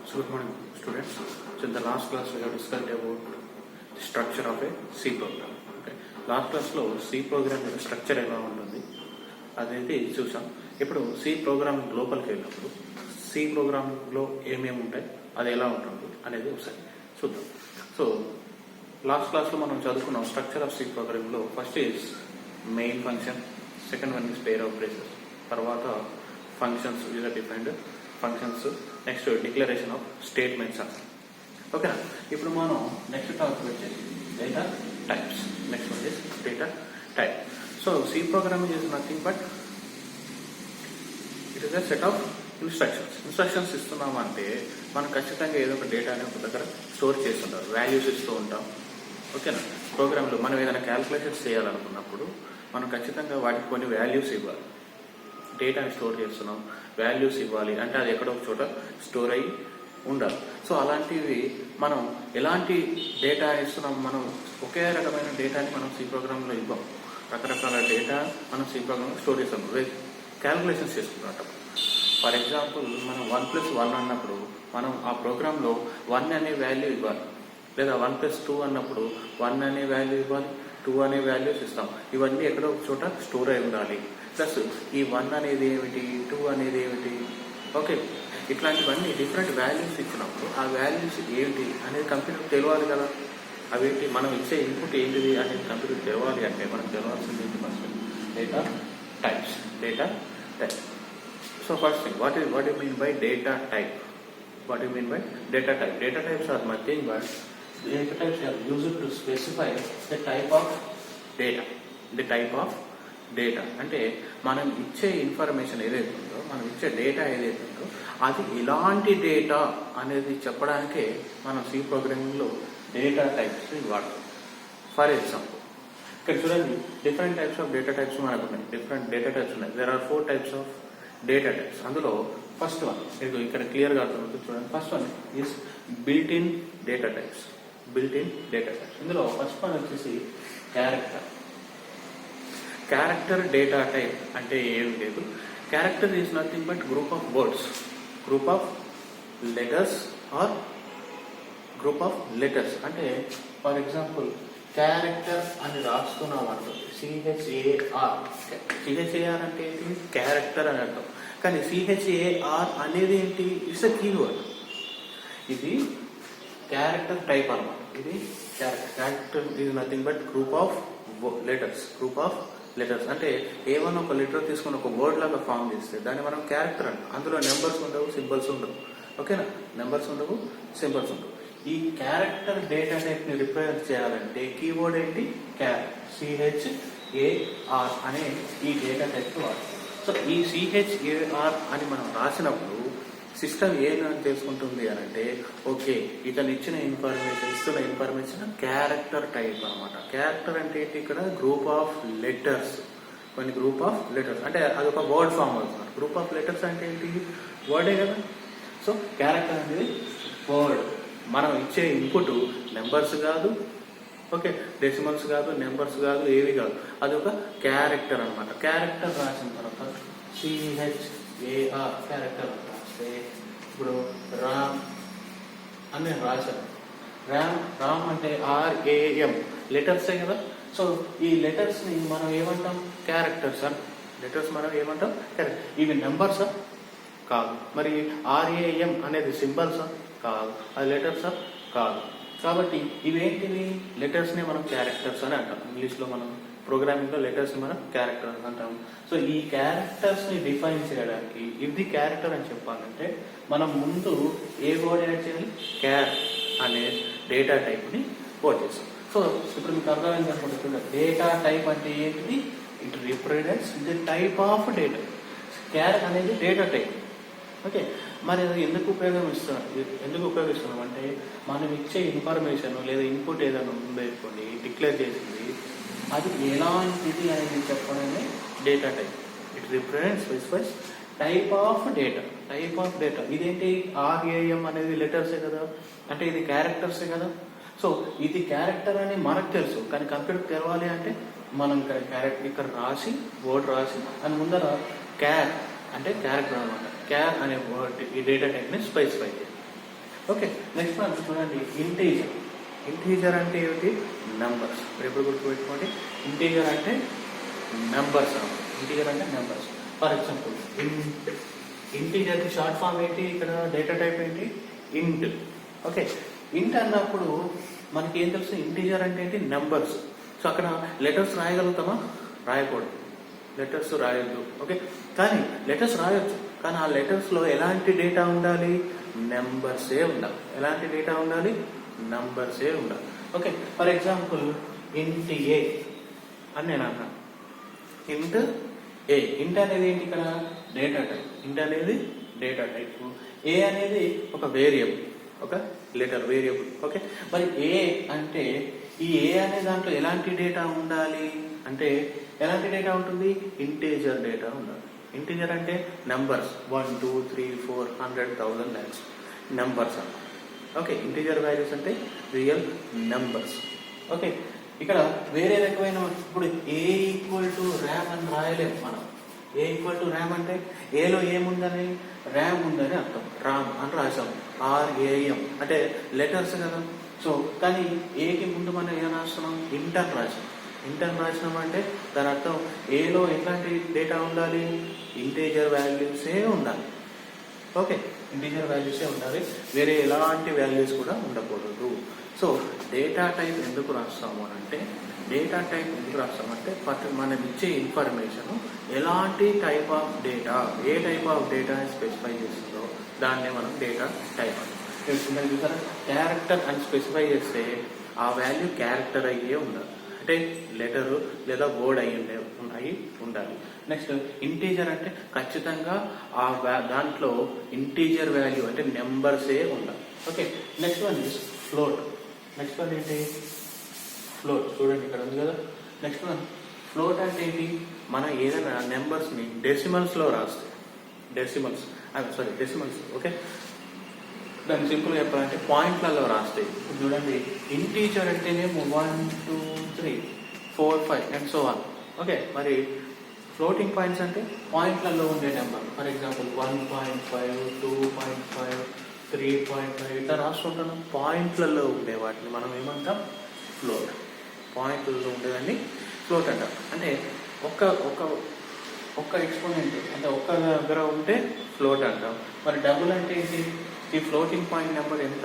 So good morning, students. So in the last class we have discussed about the structure of a C program. Okay. Last class లో C program యొక్క structure ఎలా ఉంటుంది అదైతే చూసాం. ఇప్పుడు C program లోపలికి వెళ్ళినప్పుడు C program లో ఏమేమి ఉంటాయి, అది ఎలా ఉంటుంది అనేది ఒకసారి చూద్దాం. సో లాస్ట్ క్లాస్ లో మనం చదువుకున్నాం స్ట్రక్చర్ ఆఫ్ C program లో first is main function, second one is pair of braces, తర్వాత functions user defined functions, next declaration of statements అని. ఓకేనా. ఇప్పుడు మనం నెక్స్ట్ టాపిక్ వచ్చేసి డేటా టైప్స్. నెక్స్ట్ వచ్చేసి data type. So C programming is nothing but it is a set of instructions ఇస్తున్నామంటే మనం ఖచ్చితంగా ఏదో ఒక డేటాని ఒక దగ్గర స్టోర్ చేస్తుంటారు, వాల్యూస్ ఇస్తూ ఉంటాం. ఓకేనా. ప్రోగ్రాంలో మనం ఏదైనా క్యాల్కులేషన్స్ చేయాలనుకున్నప్పుడు మనం ఖచ్చితంగా వాటికి కొన్ని వాల్యూస్ ఇవ్వాలి. డేటాని స్టోర్ చేస్తున్నాం, వాల్యూస్ ఇవ్వాలి అంటే అది ఎక్కడో ఒక చోట స్టోర్ అయ్యి ఉండాలి. సో అలాంటివి మనం ఎలాంటి డేటా ఇస్తున్నాం, మనం ఒకే రకమైన డేటాని మనం సి ప్రోగ్రాంలో ఇవ్వం. రకరకాల డేటా మనం సి ప్రోగ్రాంలో స్టోర్ చేస్తాం, క్యాల్కులేషన్స్ చేసుకుంటాం. ఫర్ ఎగ్జాంపుల్ మనం 1+1 అన్నప్పుడు మనం ఆ ప్రోగ్రాంలో 1 అనే వాల్యూ ఇవ్వాలి, లేదా 1+2 అన్నప్పుడు 1 అనే వాల్యూ ఇవ్వాలి, 2 అనే వాల్యూస్ ఇస్తాం. ఇవన్నీ ఎక్కడో ఒక చోట స్టోర్ అయి ఉండాలి. ప్లస్ ఈ 1 అనేది ఏమిటి, 2 అనేది ఏమిటి, ఓకే, ఇట్లాంటివన్నీ డిఫరెంట్ వాల్యూస్ ఇచ్చినప్పుడు ఆ వాల్యూస్ ఏమిటి అనేది కంప్యూటర్ తెలియాలి కదా. అవేంటి, మనం ఇచ్చే ఇన్పుట్ ఏంటిది అనేది కంప్యూటర్ తెలియాలి అంటే మనకు తెలియాల్సింది ఏంటి, first data types. Data type. So first thing, what you mean by data type? What you mean by data type? Data types are nothing but data types are used to specify the type of data. The type of data అంటే మనం ఇచ్చే information ఏదైతే ఉందో, మనం ఇచ్చే data ఏదైతే ఉందో అది ఎలాంటి డేటా అనేది చెప్పడానికే మనం సి ప్రోగ్రామింగ్లో డేటా టైప్స్ వాడతాం. ఫర్ ఎగ్జాంపుల్ ఇక్కడ చూడండి, different types of data types మనకు ఉన్నాయి. డిఫరెంట్ డేటా టైప్స్ ఉన్నాయి. There are 4 types of data types. అందులో ఫస్ట్ వన్ ఇక్కడ క్లియర్గా అర్థమవుతుంది చూడండి. First one is built in data types. Built in data types. ఇందులో ఫస్ట్ వన్ వచ్చేసి క్యారెక్టర్. క్యారెక్టర్ డేటా టైప్ అంటే ఏమి లేదు. Character is nothing but group of words, group of letters are group of letters. అంటే for example character అని రాస్తున్నాం అనుకోండి, CHAR. CHAR అంటే ఏంటి, క్యారెక్టర్ అని అర్థం. కానీ CHAR అనేది ఏంటి, ఇట్స్ అ కీవర్డ్. ఇది క్యారెక్టర్ టైప్ అన్నమాట. ఇది character is nothing but group of letters. Group of letters అంటే ఏమన్నా ఒక లెటర్ తీసుకుని ఒక వర్డ్ లాగా ఫామ్ చేస్తే దాన్ని మనం క్యారెక్టర్ అంటాం. అందులో నెంబర్స్ ఉండవు, సింబల్స్ ఉండవు. ఓకేనా. నెంబర్స్ ఉండవు, సింబల్స్ ఉండవు. ఈ క్యారెక్టర్ డేటా టైప్ ని రిప్రజెంట్ చేయాలంటే కీవర్డ్ ఏంటి, CHAR అనే ఈ డేటా టైప్ వాడతాం. సో ఈ CHAR అని మనం రాసినప్పుడు సిస్టమ్ ఏదని తెలుసుకుంటుంది అని అంటే, ఓకే ఇతను ఇచ్చిన ఇస్తున్న ఇన్ఫర్మేషన్ క్యారెక్టర్ టైప్ అనమాట. క్యారెక్టర్ అంటే ఏంటి, ఇక్కడ గ్రూప్ ఆఫ్ లెటర్స్. కొన్ని గ్రూప్ ఆఫ్ లెటర్స్ అంటే అది ఒక వర్డ్ ఫామ్ అవుతుంది. గ్రూప్ ఆఫ్ లెటర్స్ అంటే ఏంటి, వర్డే కదా. సో క్యారెక్టర్ అనేది వర్డ్. మనం ఇచ్చే ఇన్పుట్ నెంబర్స్ కాదు, ఓకే, డెసిమల్స్ కాదు, నెంబర్స్ కాదు, ఏవి కాదు. అది ఒక క్యారెక్టర్ అనమాట. క్యారెక్టర్ రాసిన తర్వాత CHAR క్యారెక్టర్ రాస్తే, ఇప్పుడు రామ్ అని రాశాను. రామ్ అంటే RAM లెటర్సే కదా. సో ఈ లెటర్స్ ని మనం ఏమంటాం, క్యారెక్టర్స్ అని. లెటర్స్ మనం ఏమంటాం, క్యారెక్టర్. ఇవి నెంబర్సా కాదు. మరి RAM అనేది సింబల్సా కాదు. అది లెటర్సా కాదు. కాబట్టి ఇవేంటివి, లెటర్స్ ని మనం క్యారెక్టర్స్ అని అంటాం. ఇంగ్లీష్ లో మనం ప్రోగ్రామింగ్ లో లెటర్స్ ని మనం క్యారెక్టర్స్ అంటాం. సో ఈ క్యారెక్టర్స్ ని డిఫైన్ చేయడానికి, ఇది క్యారెక్టర్ అని చెప్పాలంటే మనం ముందు ఏ వర్డ్ యాడ్ చేయాలి, క్యార్ అనే డేటా టైప్ ని వర్డ్ చేస్తాం. సో ఇప్పుడు మీకు అర్థమైంది అనుకుంటున్నా, డేటా టైప్ అంటే ఏంటిది, it represents the type of data. క్యార్ అనేది డేటా టైప్. ఓకే. మరి అది ఎందుకు ఉపయోగిస్తున్నాం అంటే మనం ఇచ్చే ఇన్ఫర్మేషన్ లేదా ఇన్పుట్ ఏదైనా ఉందనుకోండి, డిక్లేర్ చేసింది, అది ఎలాంటిది అనేది చెప్పడమే data type. It represents specifies type of data. Type of data ఇదేంటి, RAM అనేది లెటర్సే కదా, అంటే ఇది క్యారెక్టర్సే కదా. సో ఇది క్యారెక్టర్ అని మనకు తెలుసు, కానీ కంప్యూటర్ తెలవాలి అంటే మనం ఇక్కడ రాసి వర్డ్ రాసి అని ముందర క్యార్ అంటే క్యారెక్టర్ అనమాట. క్యార్ అనే వర్డ్ ఈ డేటా టైప్ ని స్పెసిఫై చేయాలి. ఓకే, నెక్స్ట్ వన్ చూడండి ఇంటీజర్. ఇంటీజర్ అంటే ఏమిటి? నంబర్స్. మీరు ఎప్పుడు గుర్తుపెట్టుకోండి, ఇంటీజర్ అంటే నంబర్స్. ఇంటీజర్ అంటే నెంబర్స్. For example int. ఇంటీజర్కి షార్ట్ ఫామ్ ఏంటి? ఇక్కడ డేటా టైప్ ఏంటి? ఇంట్. ఓకే, ఇంట్ అన్నప్పుడు మనకి ఏం తెలుసు? ఇంటీజర్ అంటే ఏంటి? నెంబర్స్. సో అక్కడ లెటర్స్ రాయగలుగుతామా? రాయకూడదు, లెటర్స్ రాయొద్దు. ఓకే, కానీ లెటర్స్ రాయొచ్చు, కానీ ఆ లెటర్స్లో ఎలాంటి డేటా ఉండాలి? నెంబర్సే ఉండాలి. ఎలాంటి డేటా ఉండాలి? నంబర్సే ఉండాలి. ఓకే, ఫర్ ఎగ్జాంపుల్ ఇంట్ ఏ అని నేను అన్నాను. ఇంట్ ఏ. ఇంట్ అనేది ఏంటి? ఇక్కడ డేటా టైప్. ఇంట్ అనేది డేటా టైప్. ఏ అనేది ఒక వేరియబుల్, ఒక లెటర్ వేరియబుల్. ఓకే, మరి ఏ అంటే ఈ ఏ అనే దాంట్లో ఎలాంటి డేటా ఉండాలి అంటే ఎలాంటి డేటా ఉంటుంది? ఇంటీజర్ డేటా ఉండాలి. ఇంటీజర్ అంటే నంబర్స్. 1 2 3 4 100 1000 lakhs నంబర్స్ అన్నమాట. ఓకే, ఇంటీజర్ వాల్యూస్ అంటే రియల్ నెంబర్స్. ఓకే, ఇక్కడ వేరే రకమైన ఇప్పుడు ఏ ఈక్వల్ టు ర్యామ్ అని రాయలేము మనం. ఏ ఈక్వల్ టు ర్యామ్ అంటే ఏలో ఏముందని? ర్యామ్ ఉందని అర్థం. రామ్ అని రాసాం. RAM అంటే లెటర్స్ కదా. సో కానీ ఏకి ముందు మనం ఏం రాస్తున్నాం? ఇంట్ అని రాసాం. ఇంట్ అని రాసినాం అంటే దాని అర్థం ఏలో ఎట్లాంటి డేటా ఉండాలి? ఇంటీజర్ వాల్యూసే ఉండాలి. ఓకే, ఇంటీజర్ వాల్యూసే ఉండాలి, వేరే ఎలాంటి వాల్యూస్ కూడా ఉండకూడదు. సో డేటా టైప్ ఎందుకు రాస్తాము అని అంటే, డేటా టైప్ ఎందుకు రాస్తామంటే మనం ఇచ్చే ఇన్ఫర్మేషన్ ఎలాంటి type of data, A type of data specify చేస్తుందో దాన్నే మనం డేటా టైప్ అని. చూసారా, క్యారెక్టర్ అని స్పెసిఫై చేస్తే ఆ వాల్యూ క్యారెక్టర్ అయ్యే ఉండాలి, అంటే లెటరు లేదా వర్డ్ అయి ఉండాలి. నెక్స్ట్ ఇంటీజర్ అంటే ఖచ్చితంగా ఆ దాంట్లో ఇంటీజర్ వాల్యూ అంటే నెంబర్సే ఉండాలి. Okay, next one is float. Next one ఏంటి? ఫ్లోట్. చూడండి ఇక్కడ ఉంది కదా. నెక్స్ట్ వన్ ఫ్లోట్ అంటే ఏంటి? మనం ఏదైనా నెంబర్స్ని డెసిమల్స్లో రాస్తే, డెసిమల్స్. ఓకే, దాన్ని సింపుల్గా చెప్పాలంటే పాయింట్లలో రాస్తాయి. చూడండి, ఇంటీజర్ అంటేనేమో 1 2 3 4 5 అండ్ సో ఆన్. ఓకే, మరి ఫ్లోటింగ్ పాయింట్స్ అంటే పాయింట్లలో ఉండే నెంబర్. ఫర్ ఎగ్జాంపుల్ 1.5 2.5 3.5 ఇట్లా రాస్తుంటాను. పాయింట్లలో ఉండే వాటిని మనం ఏమంటాం? ఫ్లోట్. పాయింట్లలో ఉండేదాన్ని ఫ్లోట్ అంటాం. అంటే ఒక్క ఎక్స్పోనెంట్ అంటే ఒక్క దగ్గర ఉంటే ఫ్లోట్ అంటాం. మరి డబుల్ అంటే ఏంటి? ఈ ఫ్లోటింగ్ పాయింట్ నెంబర్ ఎంత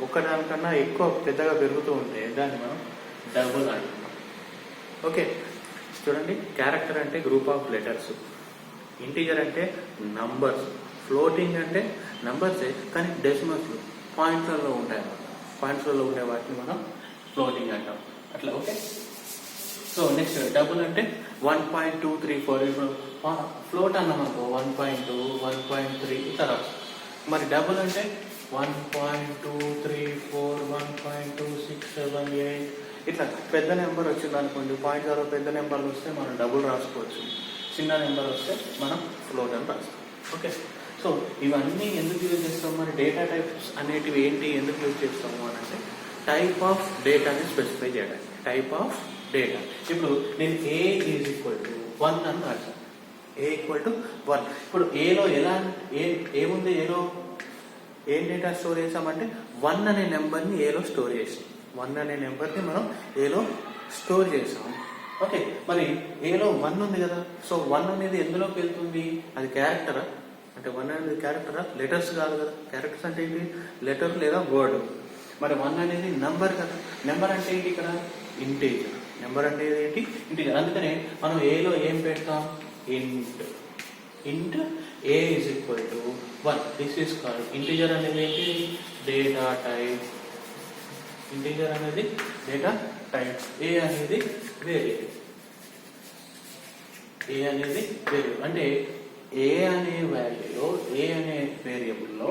ఒక్కదానికన్నా ఎక్కువ పెద్దగా పెరుగుతూ ఉంటే దాన్ని మనం డబుల్ అంటాం. ఓకే, చూడండి, క్యారెక్టర్ అంటే గ్రూప్ ఆఫ్ లెటర్స్, ఇంటీజర్ అంటే నంబర్స్, ఫ్లోటింగ్ అంటే నంబర్సే కానీ డెసిమల్స్ పాయింట్లలో ఉంటాయి అన్నమాట. పాయింట్స్లలో ఉండే వాటిని మనం ఫ్లోటింగ్ అంటాం అట్లా. ఓకే, సో నెక్స్ట్ డబుల్ అంటే 1.234. ఇప్పుడు ఫ్లోట్ అన్నామనుకో 1.2 1.3 ఇట్లా రాస్తాం. మరి డబుల్ అంటే 1.234 1.2678 ఇట్లా పెద్ద నెంబర్ వచ్చింది అనుకోండి. పాయింట్ ద్వారా పెద్ద నెంబర్లు వస్తే మనం డబుల్ రాసుకోవచ్చు, చిన్న నెంబర్ వస్తే మనం ఫ్లోట్ అని రాస్తాం. ఓకే, సో ఇవన్నీ ఎందుకు యూజ్ చేస్తాం? మరి డేటా టైప్స్ అనేటివి ఏంటి, ఎందుకు యూజ్ చేస్తాము అని అంటే టైప్ ఆఫ్ డేటాని స్పెసిఫై చేయడానికి. Type of data. ఇప్పుడు నేను A = 1 అని రాశాను. A = 1. ఇప్పుడు ఏలో ఏముంది? ఏలో ఏం డేటా స్టోర్ చేసామంటే 1 అనే నెంబర్ని ఏలో స్టోర్ చేసాం. 1 అనే నెంబర్ని మనం ఏలో స్టోర్ చేసాం. ఓకే, మరి ఏలో 1 ఉంది కదా. సో 1 అనేది ఎందులోకి వెళ్తుంది? అది క్యారెక్టరా? అంటే 1 అనేది క్యారెక్టరా? లెటర్స్ కాదు కదా. క్యారెక్టర్స్ అంటే ఏంటి? లెటర్ లేదా వర్డ్. మరి 1 అనేది నెంబర్ కదా. నెంబర్ అంటే ఏంటి? ఇక్కడ ఇంటీజర్. నెంబర్ అంటే ఏంటి? ఇంటీజర్. అందుకనే మనం ఏలో ఏం పెడతాం? ఇంట్. A = 1. This is called integer. అనేది ఏంటి? Data type. ఇంటీజర్ అనేది డేటా టైప్. A అనేది వేరియబుల్. అంటే A అనే వాల్యూలో, A అనే వేరియబుల్లో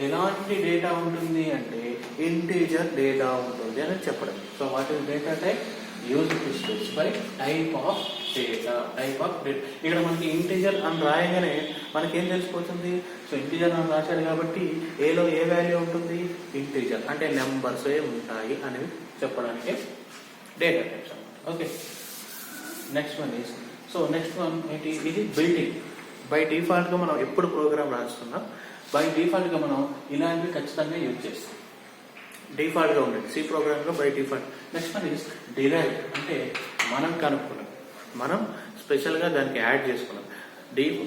ఎలాంటి డేటా ఉంటుంది అంటే ఇంటీజర్ డేటా ఉంటుంది అని చెప్పడం. So what is data type? Use to specify type of data. ఇక్కడ మనకి ఇంటీజర్ అని రాయగానే మనకేం తెలిసిపోతుంది? సో ఇంటీజర్ అని రాశారు కాబట్టి ఏలో ఏ వాల్యూ ఉంటుంది? ఇంటీజర్. అంటే నెంబర్స్ ఉంటాయి అని చెప్పడానికి డేటా టైప్స్ అన్నమాట. ఓకే, నెక్స్ట్ వన్ ఏంటి? ఇది బిల్డింగ్. బై డిఫాల్ట్గా మనం ఎప్పుడు ప్రోగ్రామ్ రాస్తున్నాం బై డిఫాల్ట్గా మనం ఇలాంటివి ఖచ్చితంగా యూజ్ చేస్తాం. డిఫాల్ట్గా ఉండేది సి ప్రోగ్రామ్లో by default. Next one is derive, అంటే మనం కనుక్కున్నాం, మనం స్పెషల్గా దానికి యాడ్ చేసుకున్నాం.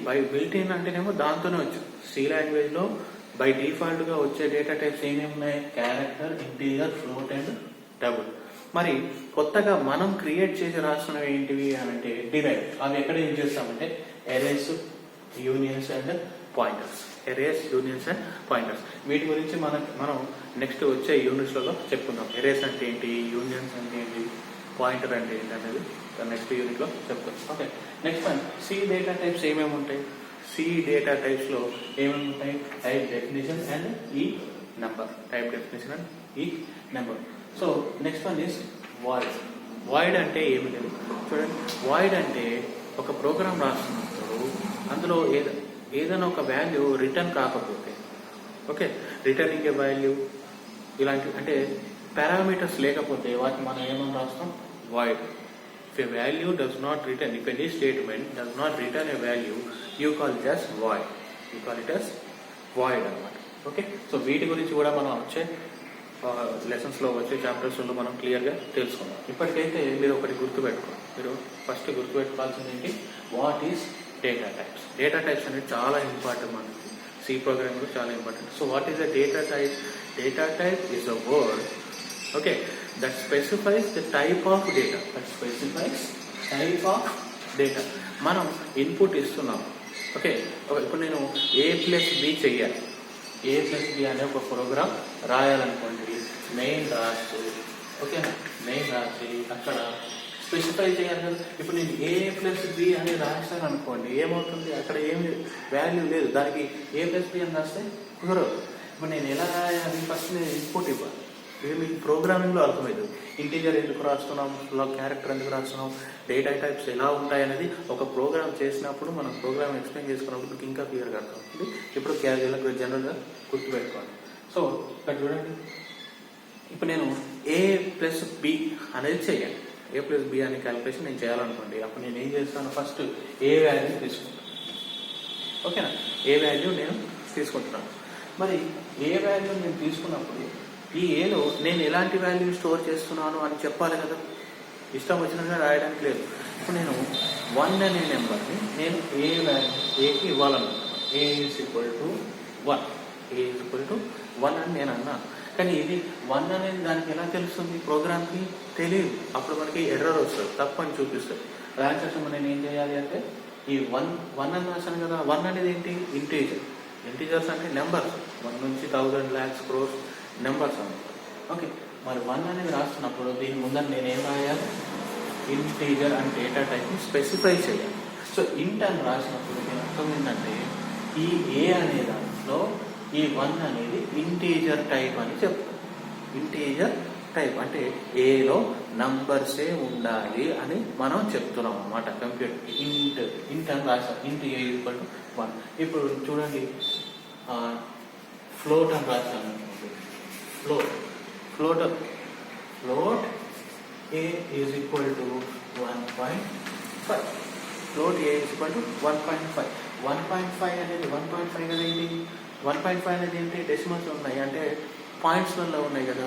బై బిల్ట్ ఇన్ అంటేనేమో దాంతోనే వచ్చాం. సి లాంగ్వేజ్లో బై డిఫాల్ట్గా వచ్చే డేటా టైప్స్ ఏమేమి ఉన్నాయి? Character, integer, float and double. మరి కొత్తగా మనం క్రియేట్ చేసి రాస్తున్నవి ఏంటివి అని అంటే డిరైవ్. అవి ఎక్కడ యూజ్ చేస్తామంటే erase, unions and pointers. Erase, unions and pointers. వీటి గురించి మనం నెక్స్ట్ వచ్చే యూనిట్స్లలో చెప్పుకుందాం. ఎరేస్ అంటే ఏంటి, యూనియన్స్ అంటే ఏంటి, పాయింటర్ అంటే ఏంటి అనేది నెక్స్ట్ యూనిట్లో చెప్తాం. Okay, next one C data types ఏమేమి ఉంటాయి? సి డేటా టైప్స్లో ఏమేమి ఉంటాయి? టైప్ డెఫినేషన్ అండ్ ఈ నెంబర్. టైప్ డెఫినేషన్ అండ్ ఈ number. So next one is void. Void అంటే ఏమి లేదు, చూడండి. వాయిడ్ అంటే ఒక ప్రోగ్రామ్ రాస్తున్నప్పుడు అందులో ఏదైనా ఒక వాల్యూ రిటర్న్ కాకపోతే, ఓకే, రిటర్నింగ్ ఏ వాల్యూ ఇలాంటి అంటే పారామీటర్స్ లేకపోతే వాటిని మనం ఏమని రాస్తాం? Void. If a value does not return, if any statement does not return a value, you call it as void. You call it as void అన్నమాట. Okay, so వీటి గురించి కూడా మనం వచ్చే లెసన్స్లో వచ్చే చాప్టర్స్లో మనం క్లియర్గా తెలుసుకుందాం. ఇప్పటికైతే మీరు ఒకటి గుర్తుపెట్టుకోండి. మీరు ఫస్ట్ గుర్తుపెట్టుకోవాల్సింది ఏంటి? What is data types. Data types అనేది చాలా ఇంపార్టెంట్ మనకి సి ప్రోగ్రామింగ్లో చాలా important. So what is the data type? Data type is a word, okay, that specifies the type of data. That specifies type of data. మనం input ఇస్తున్నాం. Okay, ఇప్పుడు నేను A+B చెయ్యాలి. A+B అనే ఒక ప్రోగ్రామ్ రాయాలనుకోండి. మెయిన్ రాసి, okay, main రాసి అక్కడ స్పెసిఫై చేయాలి కదా. ఇప్పుడు నేను A+B అని రాశాను అనుకోండి, ఏమవుతుంది? అక్కడ ఏమి వాల్యూ లేదు, దానికి A+B అని రాస్తే కుదరదు. ఇప్పుడు నేను ఎలా రాయాలి? ఫస్ట్ నేను ఇన్పుట్ ఇవ్వాలి. ఇది మీకు ప్రోగ్రామింగ్లో అర్థమవుతుంది. ఇంటీజర్ ఎందుకు రాస్తున్నాం, క్యారెక్టర్ ఎందుకు రాస్తున్నాం, డేటా టైప్స్ ఎలా ఉంటాయనేది ఒక ప్రోగ్రామ్ చేసినప్పుడు మనం ప్రోగ్రామ్ ఎక్స్ప్లెయిన్ చేసుకున్నప్పుడు మీకు ఇంకా క్లియర్గా అర్థమవుతుంది. ఇప్పుడు జనరల్గా గుర్తుపెట్టుకోండి. సో ఇక్కడ చూడండి, ఇప్పుడు నేను A+B అనేది చేయాలి. A+B అనే క్యాలిక్యులేషన్ నేను చేయాలనుకోండి. అప్పుడు నేను ఏం చేస్తాను? ఫస్ట్ ఏ వాల్యూ తీసుకుంటాను. ఓకేనా, ఏ వాల్యూ నేను తీసుకుంటున్నాను. మరి ఏ వాల్యూ నేను తీసుకున్నప్పుడు ఈ ఏలో నేను ఎలాంటి వాల్యూ స్టోర్ చేస్తున్నాను అని చెప్పాలి కదా. ఇష్టం వచ్చినట్టుగా రాయడానికి లేదు. ఇప్పుడు నేను 1 అనే నెంబర్ని నేను ఏ వాల్యూ ఏకి ఇవ్వాలనుకుంటున్నాను. A=1. A=1 అని నేను అన్నాను. కానీ ఇది 1 అనేది దానికి ఎలా తెలుస్తుంది? ప్రోగ్రామ్కి తెలియదు. అప్పుడు మనకి ఎర్రర్ వస్తుంది, తప్పని చూపిస్తుంది. దాని కోసం నేను ఏం చేయాలి అంటే ఈ 1 అని రాశాను కదా. 1 అనేది ఏంటి? ఇంటీజర్. ఇంటీజర్స్ అంటే నెంబర్స్. 1 నుంచి 1000, lakhs, crores నెంబర్స్ అన్నమాట. ఓకే, మరి 1 అనేది రాస్తున్నప్పుడు దీని ముందర నేనేం రాయాలి? ఇంటీజర్ అండ్ డేటా టైప్ని స్పెసిఫై చేయాలి. సో ఇంట్ అని రాసినప్పుడు దీని అర్థం ఏంటంటే ఈ ఏ అనే దాంట్లో ఈ 1 అనేది ఇంటీజర్ టైప్ అని చెప్తాం. ఇంటీజర్ టైప్ అంటే ఏలో నంబర్సే ఉండాలి అని మనం చెప్తున్నాం అన్నమాట. కంప్యూటర్ ఇంట్ అని రాసాం. ఇంట్ A=1. ఇప్పుడు చూడండి, ఫ్లోట్ అని రాశాను. Float A=1.5. Float A=1.5. 1.5 అనేది 1.5 కదా. ఏంటి 1.5 అనేది ఏంటి? డెసిమల్స్ ఉన్నాయి, అంటే పాయింట్స్లలో ఉన్నాయి కదా.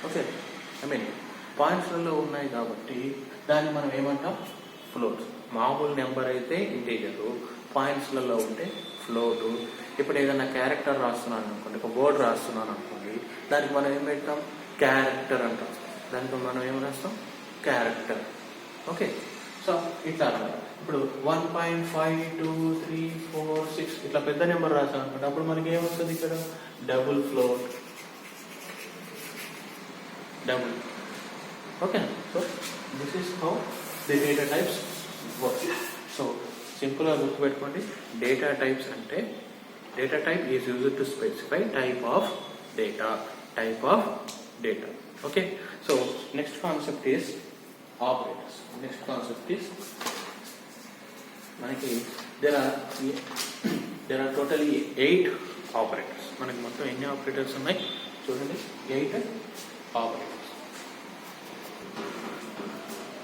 ఓకే, పాయింట్స్లలో ఉన్నాయి కాబట్టి దాన్ని మనం ఏమంటాం? ఫ్లోట్. మామూలు నెంబర్ అయితే ఇంటీజరు, పాయింట్స్లలో ఉంటే ఫ్లోటు. ఇప్పుడు ఏదైనా క్యారెక్టర్ రాస్తున్నాను అనుకోండి, ఒక వర్డ్ రాస్తున్నాను అనుకోండి, దానికి మనం ఏం పెడతాం? క్యారెక్టర్ అంటాం. దానికి మనం ఏం రాస్తాం? క్యారెక్టర్. ఓకే, సో ఇట్లా ఇప్పుడు 1.5, 2, 3, 4, 6 ఇట్లా పెద్ద నెంబర్ రాసాం అనుకోండి, అప్పుడు మనకి ఏమొస్తుంది? ఇక్కడ double float. Double. Okay, so this is how the data types work. So సింపుల్గా గుర్తుపెట్టుకోండి, డేటా టైప్స్ అంటే data type is used to specify type of data. Okay, so next concept is operators. Next concept is మనకి there are totally 8 operators. మనకి మొత్తం ఎన్ని operators ఉన్నాయి చూడండి? 8 operators.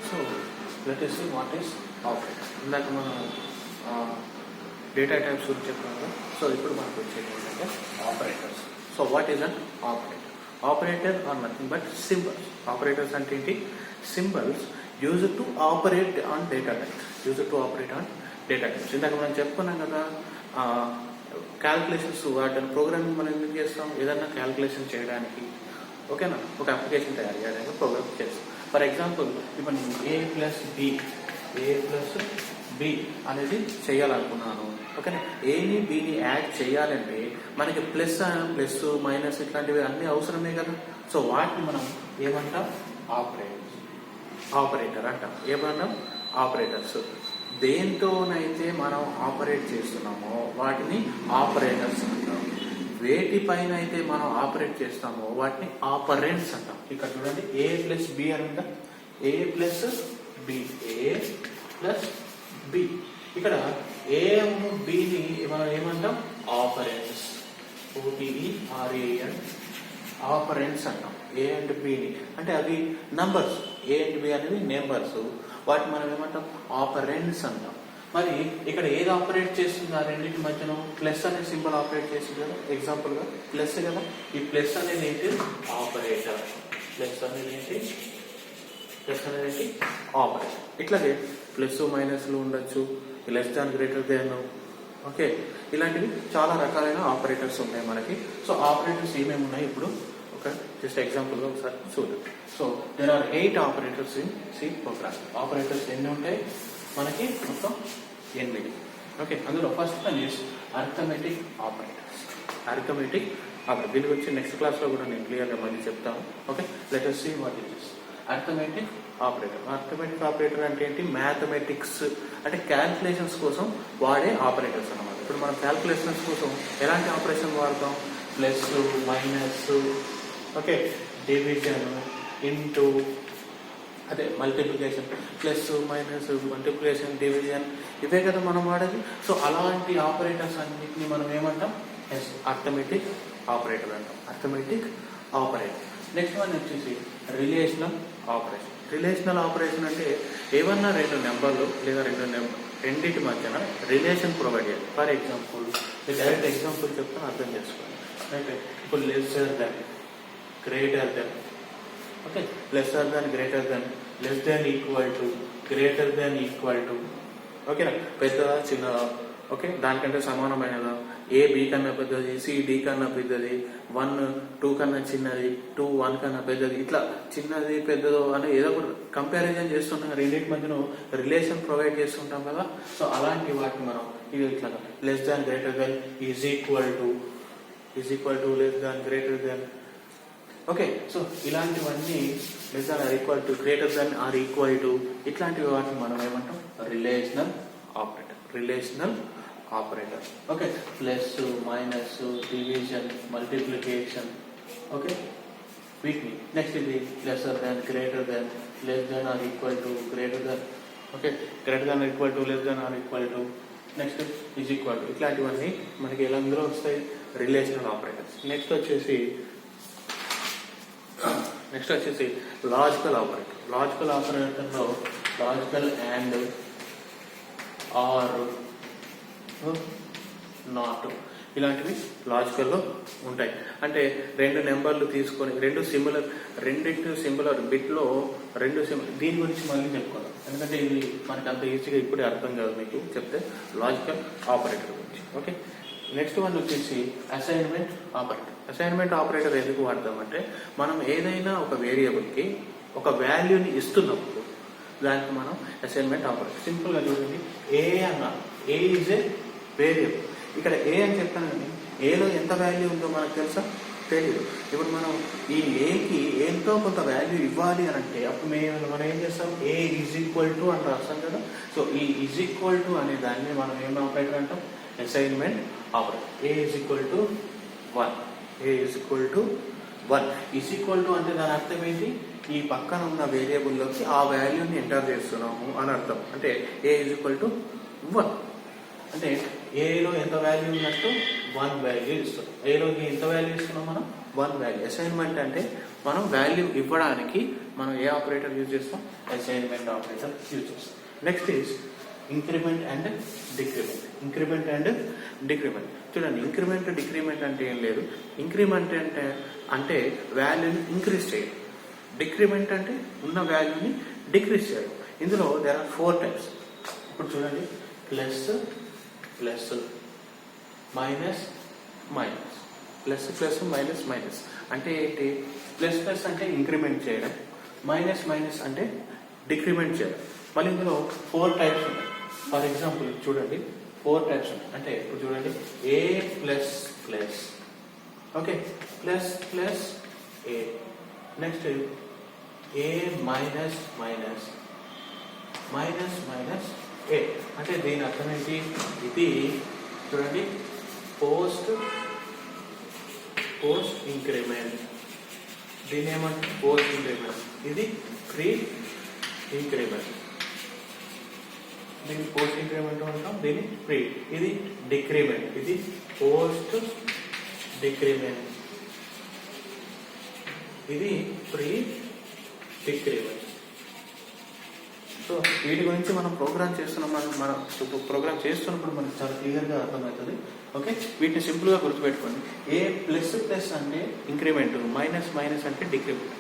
So let us see what is operator. ఇందాక మనం data types గురించి చెప్పాం కదా. సో ఇప్పుడు మనకు వచ్చేది ఏంటంటే operators. So what is an operator? Operator are nothing but symbols. Operators అంటే ఏంటి? Symbols used to operate on data types. Used to operate on data types. ఇందాక మనం చెప్పుకున్నాం కదా, క్యాల్కులేషన్స్ వాటిని ప్రోగ్రామింగ్ మనం ఎందుకు చేస్తాం? ఏదన్నా క్యాల్కులేషన్ చేయడానికి, ఓకేనా, ఒక అప్లికేషన్ తయారు చేయడానికి ప్రోగ్రామ్ చేస్తాం. ఫర్ ఎగ్జాంపుల్ ఇప్పుడు నేను ఏ ప్లస్ బి అనేది చేయాలనుకున్నాను, ఓకేనా. ఏని బిని యాడ్ చేయాలంటే మనకి ప్లస్ మైనస్ ఇట్లాంటివి అన్నీ అవసరమే కదా. సో వాటిని మనం ఏమంటాం? ఆపరేటర్ అంటాం. ఏమంటాం? ఆపరేటర్స్. దేంతోనైతే మనం ఆపరేట్ చేస్తున్నామో వాటిని ఆపరేటర్స్ అంటాం. వేటిపైన అయితే మనం ఆపరేట్ చేస్తామో వాటిని ఆపరెంట్స్ అంటాం. ఇక్కడ చూడండి, ఏ ప్లస్ బి అని ఉందా? ఏ ప్లస్ బి, ఏ ప్లస్ బి. ఇక్కడ ఏ బిని మనం ఏమంటాం? ఆపరెంట్స్. OPERAN ఆపరెంట్స్ అంటాం. ఏ అండ్ బిని అంటే అవి నంబర్స్. ఏ అండ్ బి అనేవి నెంబర్స్. వాటిని మనం ఏమంటాం? ఆపరెంట్స్ అంటాం. మరి ఇక్కడ ఏది ఆపరేట్ చేస్తుంది? ఆ రెండింటి మధ్యన ప్లస్ అనే సింబల్ ఆపరేట్ చేస్తుంది కదా. ఎగ్జాంపుల్ గా ప్లస్ కదా. ఈ ప్లస్ అనేది ఏంటి? ఆపరేటర్. ప్లస్ అనేది ఏంటి? ఆపరేటర్. ఇట్లాగే ప్లస్ మైనస్లు ఉండొచ్చు, less than greater than, okay, ఇలాంటివి చాలా రకాలైన ఆపరేటర్స్ ఉన్నాయి మనకి. సో ఆపరేటర్స్ ఏమేమి ఉన్నాయి ఇప్పుడు ఒక జస్ట్ ఎగ్జాంపుల్ గా ఒకసారి చూద్దాం. So there are 8 operators in C program. Operators ఎన్ని ఉంటాయి మనకి? మొత్తం 8. ఓకే, అందులో first one is arithmetic operators. Arithmetic operator దీని గురించి నెక్స్ట్ క్లాస్ లో కూడా నేను క్లియర్గా మళ్ళీ చెప్తాను. Okay, let us see what it is. Arithmetic operator. Arithmetic operator అంటే ఏంటి? మ్యాథమెటిక్స్ అంటే క్యాల్కులేషన్స్ కోసం వాడే ఆపరేటర్స్ అన్నమాట. ఇప్పుడు మనం క్యాల్కులేషన్స్ కోసం ఎలాంటి ఆపరేషన్ వాడతాం? Plus, minus, okay, division, into, అదే multiplication, plus minus, multiplication, division, ఇవే కదా మనం వాడేది. సో అలాంటి ఆపరేటర్స్ అన్నింటినీ మనం ఏమంటాం? అర్థమెటిక్ ఆపరేటర్ అంటాం. Arithmetic operator. నెక్స్ట్ వన్ వచ్చేసి రిలేషనల్ ఆపరేషన్. రిలేషనల్ ఆపరేషన్ అంటే ఏమన్నా రెండు నెంబర్లు లేదా రెండింటి మధ్యన రిలేషన్ ప్రొవైడ్ చేయాలి. ఫర్ ఎగ్జాంపుల్ డైరెక్ట్ ఎగ్జాంపుల్ చెప్తాను, అర్థం చేసుకోండి. రైట్, ఇప్పుడు lesser than, greater than, okay, lesser than, greater than, less than equal to, greater than equal to, ఓకేనా, పెద్దదా చిన్నదా, ఓకే, దానికంటే సమానమైనదా, ఏ బి కన్నా పెద్దది, సి డి కన్నా పెద్దది, 1 2 కన్నా చిన్నది, 2 1 కన్నా పెద్దది, ఇట్లా చిన్నది పెద్దదో అని ఏదో ఒకటి కంపారిజన్ చేస్తుంటాం. రెండింటి మధ్యన రిలేషన్ ప్రొవైడ్ చేస్తుంటాం కదా. సో అలాంటి వాటిని మనం ఇది ఇట్లా less than, greater than, is equal to less than, greater than, okay. So ఇలాంటివన్నీ less than or equal to, greater than or equal to, ఇట్లాంటివి వాటిని మనం ఏమంటాం? Relational operator. Relational operator, okay. Plus, minus, division, multiplication, okay, వీటిని. Next ఇది lesser than, greater than, less than or equal to, greater than, okay, greater than equal to, less than or equal to, next is equal to, ఇట్లాంటివన్నీ మనకి ఎలా అందులో వస్తాయి? Relational operators. Next వచ్చేసి logical operator. Logical ఆపరేటర్లో logical and, or, not, ఇలాంటివి లాజికల్లో ఉంటాయి. అంటే రెండు నెంబర్లు తీసుకొని రెండింటి సిమిలర్ బిట్లో దీని గురించి మళ్ళీ చెప్పుకోవాలి. ఎందుకంటే ఇది మనకి అంత ఈజీగా ఇప్పుడే అర్థం కాదు మీకు చెప్తే. లాజికల్ ఆపరేటర్ గురించి, ఓకే. నెక్స్ట్ వన్ వచ్చేసి అసైన్మెంట్ ఆపరేటర్. అసైన్మెంట్ ఆపరేటర్ ఎందుకు వాడతామంటే మనం ఏదైనా ఒక వేరియబుల్కి ఒక వాల్యూని ఇస్తున్నప్పుడు దానికి మనం అసైన్మెంట్ ఆపరేటర్. సింపుల్గా చూడండి, ఏ అన్నారు, ఏ ఈజ్ ఏ వేరియబుల్. ఇక్కడ ఏ అని చెప్పాను కానీ ఏలో ఎంత వాల్యూ ఉందో మనకు తెలుసా? తెలియదు. ఇప్పుడు మనం ఈ ఏకి ఎంతో కొంత వాల్యూ ఇవ్వాలి అని అంటే అప్పుడు మనం ఏం చేస్తాం? ఏ ఈజ్ ఈక్వల్ టు అని రాస్తాం కదా. సో ఈ ఈజ్ ఈక్వల్ టు అనే దాన్ని మనం ఏం ఆపరేటర్ అంటాం? Assignment operator. A is equal to 1. A is equal to 1. Is equal to అంటే దాని అర్థం ఏంటి? ఈ పక్కన ఉన్న వేరియబుల్లోకి ఆ వాల్యూని ఎంటర్ చేస్తున్నాము అని అర్థం. అంటే ఏ ఈజ్ ఈక్వల్ టు 1 అంటే ఏలో ఎంత వాల్యూ ఉన్నట్టు 1 వాల్యూ ఇస్తున్నాం. ఏలోకి ఎంత వాల్యూ ఇస్తున్నాం మనం? 1 వాల్యూ. అసైన్మెంట్ అంటే మనం వాల్యూ ఇవ్వడానికి మనం ఏ ఆపరేటర్ యూజ్ చేస్తాం? అసైన్మెంట్ ఆపరేటర్ యూజ్ చేస్తాం. Next is increment and decrement. Increment and decrement. చూడండి, ఇంక్రిమెంట్ డిక్రిమెంట్ అంటే ఏం లేదు. ఇంక్రిమెంట్ అంటే వాల్యూని ఇంక్రీజ్ చేయడం. డిక్రిమెంట్ అంటే ఉన్న వాల్యూని డిక్రీజ్ చేయడం. ఇందులో దేర్ ఆర్ 4 టైప్స్. ఇప్పుడు చూడండి, plus plus, minus minus, plus plus minus minus అంటే ఏంటి? ప్లస్ ప్లస్ అంటే ఇంక్రిమెంట్ చేయడం, మైనస్ మైనస్ అంటే డిక్రిమెంట్ చేయడం. మళ్ళీ ఇందులో 4 టైప్స్ ఉన్నాయి. ఫర్ ఎగ్జాంపుల్ చూడండి, 4 టైప్స్ ఉన్నాయి. అంటే ఇప్పుడు చూడండి, A plus plus, okay, plus plus A. Next A minus minus, minus minus A. అంటే దీని అర్థం ఏంటి? ఇది చూడండి, పోస్ట్ ఇంక్రిమెంట్. దీని ఏమంటే పోస్ట్ ఇంక్రిమెంట్. ఇది ప్రీ ఇంక్రిమెంట్. దీన్ని పోస్ట్ ఇంక్రిమెంట్ అంటాం, దీన్ని ప్రీ. ఇది డిక్రిమెంట్, ఇది పోస్ట్ డిక్రిమెంట్, ఇది ప్రీ డిక్రిమెంట్. సో వీటి గురించి మనం ప్రోగ్రామ్ చేస్తున్నాం. మనం ప్రోగ్రామ్ చేస్తున్నప్పుడు మనకు చాలా క్లియర్గా అర్థమవుతుంది. ఓకే, వీటిని సింపుల్గా గుర్తుపెట్టుకోండి. ఏ ప్లస్ ప్లస్ అంటే ఇంక్రిమెంట్, మైనస్ మైనస్ అంటే డిక్రిమెంట్.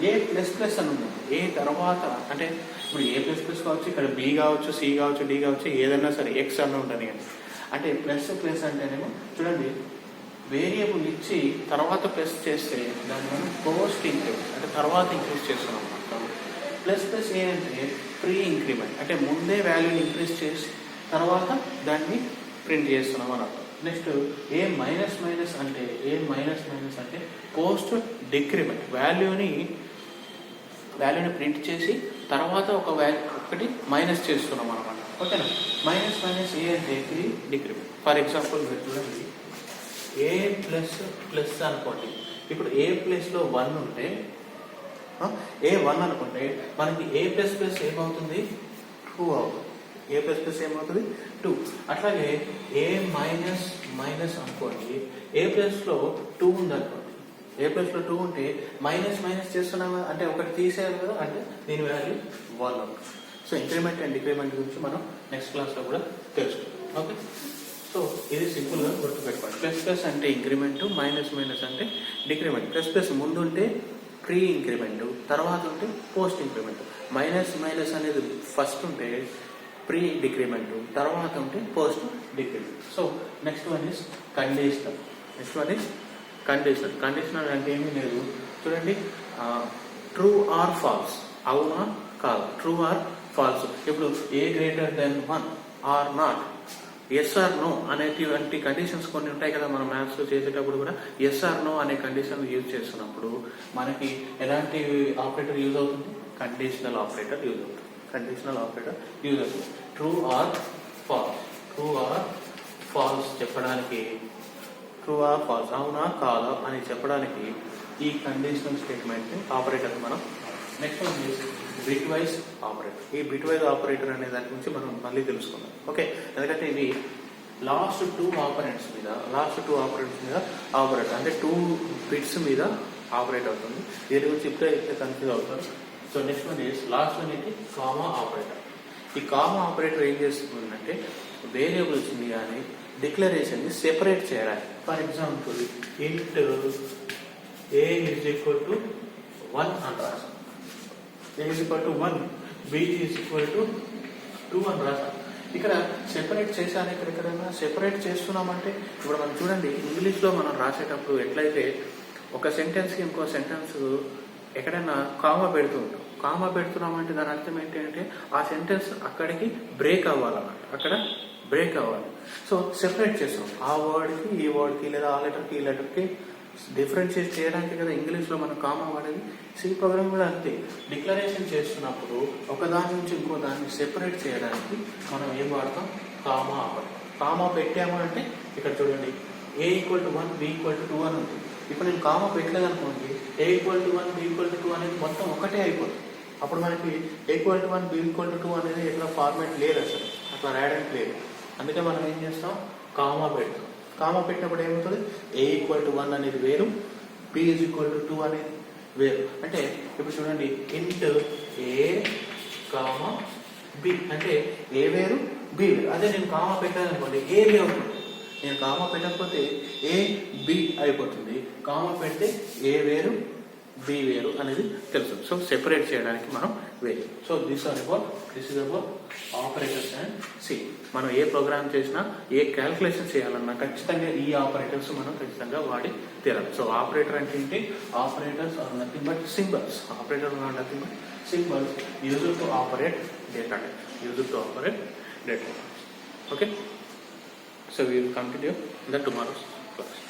ఏ ప్లస్ ప్లస్ అని ఉంది. ఏ తర్వాత అంటే ఇప్పుడు ఏ ప్లస్ ప్లస్ కావచ్చు, ఇక్కడ బి కావచ్చు, సి కావచ్చు, డి కావచ్చు, ఏదైనా సరే ఎక్స్ అన్న ఉంటుంది. అంటే ప్లస్ ప్లస్ అంటేనేమో చూడండి, వేరియబుల్ ఇచ్చి తర్వాత ప్లస్ చేస్తే దాన్ని మనం పోస్ట్ ఇంక్రిమెంట్ అంటే తర్వాత ఇంక్రీజ్ చేస్తున్నాం అన్నమాట. ప్లస్ ప్లస్ ఏ అంటే ప్రీ ఇంక్రిమెంట్ అంటే ముందే వాల్యూని ఇంక్రీజ్ చేసి తర్వాత దాన్ని ప్రింట్ చేస్తున్నాం అని అర్థం. నెక్స్ట్ ఏ మైనస్ మైనస్ అంటే పోస్ట్ డిక్రిమెంట్. వాల్యూని ప్రింట్ చేసి తర్వాత ఒకటి మైనస్ చేస్తున్నాం అనమాట. ఓకేనా? మైనస్ మైనస్ ఏ అంటే ప్రీ డిక్రిమెంట్. ఫర్ ఎగ్జాంపుల్ మీరు చూడండి, ఏ ప్లస్ ప్లస్ అనుకోండి. ఇప్పుడు ఏ ప్లస్లో 1 ఉంటే, ఏ 1 అనుకుంటే మనకి ఏ ప్లస్ ప్లస్ ఏమవుతుంది? 2 అవుతుంది. ఏ ప్లస్ ప్లస్ ఏమవుతుంది? 2. అట్లాగే ఏ మైనస్ మైనస్ అనుకోండి. ఏ ప్లస్లో 2 ఉంది అనుకోండి. ఏ ప్లస్లో 2 ఉంటే మైనస్ మైనస్ చేస్తున్నాం కదా, అంటే ఒకటి తీసేయాలి కదా, అంటే దీని వాల్యూ 1 అవుతుంది. సో ఇంక్రిమెంట్ అండ్ డిక్రిమెంట్ గురించి మనం నెక్స్ట్ క్లాస్లో కూడా తెలుసుకుందాం. ఓకే, సో ఇది సింపుల్గా గుర్తుపెట్టుకోండి. ప్లస్ ప్లస్ అంటే ఇంక్రిమెంట్, మైనస్ మైనస్ అంటే డిక్రిమెంట్. ప్లస్ ప్లస్ ముందు ఉంటే ప్రీ ఇంక్రిమెంట్, తర్వాత ఉంటే పోస్ట్ ఇంక్రిమెంట్. మైనస్ మైనస్ అనేది ఫస్ట్ ఉంటే ప్రీ డిక్రిమెంట్, తర్వాత ఉంటే post decrement. So next one is conditional. Conditional అంటే ఏమీ లేదు. చూడండి, ట్రూ ఆర్ ఫాల్స్, అవునా కాదు, ట్రూ ఆర్ ఫాల్స్. ఇప్పుడు A greater than 1 or not, yes or no అనేటువంటి కండిషన్స్ కొన్ని ఉంటాయి కదా. మనం మ్యాథ్స్ చేసేటప్పుడు కూడా ఎస్ ఆర్ నో అనే కండిషన్ యూజ్ చేస్తున్నప్పుడు మనకి ఎలాంటి ఆపరేటర్ యూజ్ అవుతుంది? కండిషనల్ ఆపరేటర్ యూజ్ అవుతుంది. ట్రూ ఆర్ ఫాల్స్ చెప్పడానికి, ట్రూ ఆర్ ఫాల్స్, అవునా కాదా అని చెప్పడానికి ఈ కండిషనల్ స్టేట్మెంట్ ఆపరేటర్ మనం. Next one is bitwise operator. ఈ బిట్ వైజ్ ఆపరేటర్ అనే దాని గురించి మనం మళ్ళీ తెలుసుకుందాం. ఓకే, ఎందుకంటే ఇది లాస్ట్ టూ ఆపరెంట్స్ మీద ఆపరేట్ అంటే 2 బిట్స్ మీద ఆపరేట్ అవుతుంది. దీని గురించి ఇప్పుడే కన్ఫ్యూజ్ అవుతారు. So next one is last one ఏంటి? Comma operator. ఈ కామా ఆపరేటర్ ఏం చేస్తుందంటే వేరియబుల్స్ ని కానీ డిక్లరేషన్ ని సెపరేట్ చేయడానికి. ఫర్ ఎగ్జాంపుల్ ఇంట్ ఏ ఈజ్ ఈక్వల్ టు 1 అని రాసాం, A is equal to 1, B is equal to 2 అని రాసాం. ఇక్కడ సెపరేట్ చేశాను. ఎక్కడెక్కడైనా సెపరేట్ చేస్తున్నామంటే ఇప్పుడు మనం చూడండి, ఇంగ్లీష్లో మనం రాసేటప్పుడు ఎట్లయితే ఒక సెంటెన్స్కి ఇంకో సెంటెన్స్ ఎక్కడైనా కామా పెడుతుంటాం. కామా పెడుతున్నామంటే దాని అర్థం ఏంటి అంటే ఆ సెంటెన్స్ అక్కడికి బ్రేక్ అవ్వాలన్నమాట, అక్కడ బ్రేక్ అవ్వాలి. సో సెపరేట్ చేస్తాం ఆ వర్డ్కి ఈ వర్డ్కి, లేదా ఆ లెటర్కి ఈ లెటర్కి డిఫరెన్షియేట్ చేయడానికి కదా ఇంగ్లీష్లో మనం కామా వాడేది. సి ప్రోగ్రామ్ కూడా అంతే. డిక్లరేషన్ చేస్తున్నప్పుడు ఒక దాని నుంచి ఇంకో దాన్ని సెపరేట్ చేయడానికి మనం ఏం వాడతాం? Comma operator. కామా పెట్టాము అంటే ఇక్కడ చూడండి, A equal to 1, B equal to 2 అని ఉంటుంది. ఇప్పుడు నేను కామా పెట్టలేదు అనుకోండి, A equal to 1, B equal to 2 అనేది మొత్తం ఒకటే అయిపోతుంది. అప్పుడు మనకి A equal to 1, B equal to 2 అనేది ఎట్లా ఫార్మేట్ లేదు, అసలు అట్లా రాయడానికి లేదు. అందుకే మనం ఏం చేస్తాం? కామా పెడతాం. కామా పెట్టినప్పుడు ఏమవుతుంది? ఏ ఈక్వల్ టు 1 అనేది వేరు, బి ఈజ్ ఈక్వల్ టు 2 అనేది వేరు. అంటే ఇప్పుడు చూడండి, ఇంట్ ఏ కామా బి అంటే ఏ వేరు బి వేరు. అదే నేను కామా పెట్టాను అనుకోండి ఏ బి అవుతుంది. నేను కామా పెట్టకపోతే ఏ బి అయిపోతుంది, కామా పెడితే ఏ వేరు బి వేరు అనేది తెలుసు. సో సెపరేట్ చేయడానికి మనం వేరు. So this is about operators and C. మనం ఏ ప్రోగ్రామ్ చేసినా ఏ క్యాల్కులేషన్ చేయాలన్నా ఖచ్చితంగా ఈ ఆపరేటర్స్ మనం ఖచ్చితంగా వాడి తీరాలి. సో ఆపరేటర్ అంటే ఏంటి? Operators are nothing but symbols. Operator are nothing but symbols used to operate data types. Okay, so we will continue in the tomorrow's class.